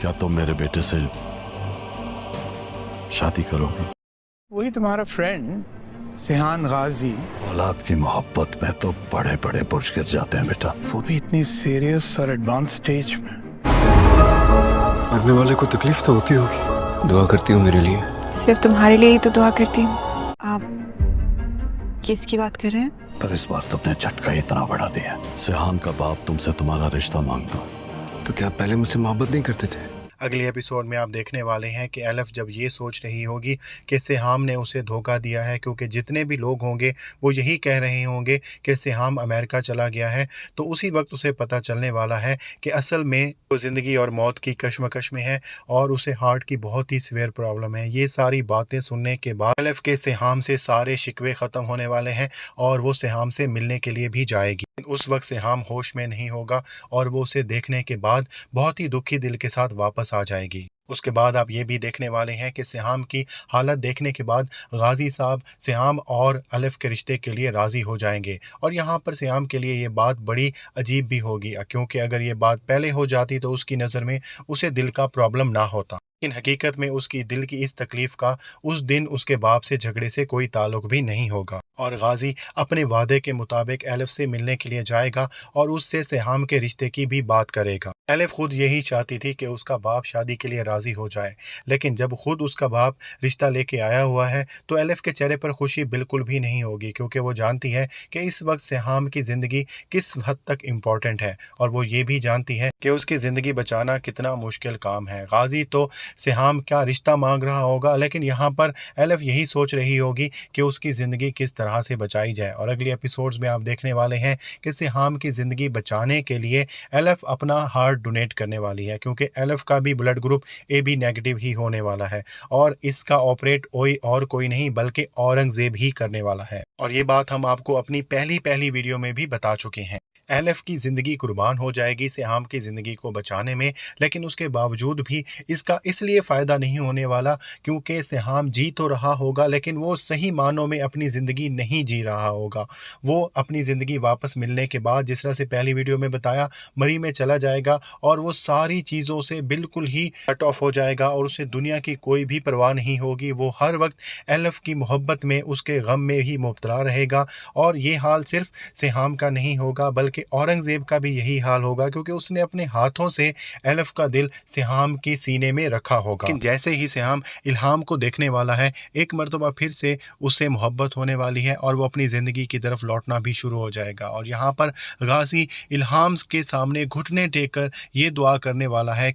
क्या तुम मेरे बेटे से शादी करोगी? वही तुम्हारा फ्रेंड सिहान गाजी। औलाद की मोहब्बत में तो बड़े बड़े बुर्ज गिर जाते हैं बेटा, वो भी इतनी सीरियस और एडवांस स्टेज में। मरने वाले को तकलीफ तो होती होगी। दुआ करती हूँ मेरे लिए। सिर्फ तुम्हारे लिए ही तो दुआ करती हूँ। आप किसकी बात कर रहे हैं? पर इस बार तुमने झटका इतना बड़ा दिया। सिहान का बाप तुमसे तुम्हारा रिश्ता मांगता। तो क्या आप पहले मुझसे मोहब्बत नहीं करते थे? अगले एपिसोड में आप देखने वाले हैं कि एलिफ जब ये सोच रही होगी कि सिहाम ने उसे धोखा दिया है, क्योंकि जितने भी लोग होंगे वो यही कह रहे होंगे कि सिहाम अमेरिका चला गया है, तो उसी वक्त उसे पता चलने वाला है कि असल में वो ज़िंदगी और मौत की कश्मकश में है और उसे हार्ट की बहुत ही सीवियर प्रॉब्लम है। ये सारी बातें सुनने के बाद एलिफ के सिहाम से सारे शिकवे ख़त्म होने वाले हैं और वो सिहाम से मिलने के लिए भी जाएगी। उस वक्त सिहाम होश में नहीं होगा और वो उसे देखने के बाद बहुत ही दुखी दिल के साथ वापस आ जाएगी। उसके बाद आप ये भी देखने वाले हैं कि सिहाम की हालत देखने के बाद गाजी साहब सिहाम और एलिफ के रिश्ते के लिए राज़ी हो जाएंगे। और यहाँ पर सिहाम के लिए ये बात बड़ी अजीब भी होगी, क्योंकि अगर ये बात पहले हो जाती तो उसकी नज़र में उसे दिल का प्रॉब्लम ना होता, लेकिन हकीकत में उसकी दिल की इस तकलीफ़ का उस दिन उसके बाप से झगड़े से कोई ताल्लुक भी नहीं होगा। और गाजी अपने वादे के मुताबिक एलिफ से मिलने के लिए जाएगा और उससे सिहाम के रिश्ते की भी बात करेगा। एलिफ खुद यही चाहती थी कि उसका बाप शादी के लिए राज़ी हो जाए, लेकिन जब खुद उसका बाप रिश्ता लेके आया हुआ है तो एलिफ के चेहरे पर खुशी बिल्कुल भी नहीं होगी, क्योंकि वो जानती है कि इस वक्त सिहाम की ज़िंदगी किस हद तक इम्पॉर्टेंट है और वो ये भी जानती है कि उसकी ज़िंदगी बचाना कितना मुश्किल काम है। गाजी तो सिहाम का रिश्ता मांग रहा होगा, लेकिन यहाँ पर एलिफ यही सोच रही होगी कि उसकी ज़िंदगी किस तरह से बचाई जाए। और अगले एपिसोड्स में आप देखने वाले हैं कि सिहाम की ज़िंदगी बचाने के लिए एलिफ अपना हार्ट डोनेट करने वाली है, क्योंकि एलिफ का भी ब्लड ग्रुप AB नेगेटिव ही होने वाला है और इसका ऑपरेट कोई नहीं बल्कि औरंगजेब ही करने वाला है। और ये बात हम आपको अपनी पहली वीडियो में भी बता चुके हैं। एलिफ की ज़िंदगी कुर्बान हो जाएगी सिहाम की ज़िंदगी को बचाने में, लेकिन उसके बावजूद भी इसका इसलिए फ़ायदा नहीं होने वाला क्योंकि सिहाम जी तो रहा होगा, लेकिन वो सही मानों में अपनी ज़िंदगी नहीं जी रहा होगा। वो अपनी ज़िंदगी वापस मिलने के बाद, जिस तरह से पहली वीडियो में बताया, मरी में चला जाएगा और वो सारी चीज़ों से बिल्कुल ही कट ऑफ हो जाएगा और उसे दुनिया की कोई भी परवाह नहीं होगी। वो हर वक्त एलिफ की मोहब्बत में, उसके गम में ही मुब्तला रहेगा। और ये हाल सिर्फ सिहाम का नहीं होगा बल्कि औरंगजेब का भी यही हाल होगा, क्योंकि उसने अपने हाथों से एलिफ का दिल सिहाम के सीने में रखा होगा। लेकिन जैसे ही सिहाम इल्हाम को देखने वाला है, एक मर्तबा फिर से उससे मोहब्बत होने वाली है और वो अपनी ज़िंदगी की तरफ लौटना भी शुरू हो जाएगा। और यहाँ पर गाजी इल्हाम के सामने घुटने टेक कर ये दुआ करने वाला है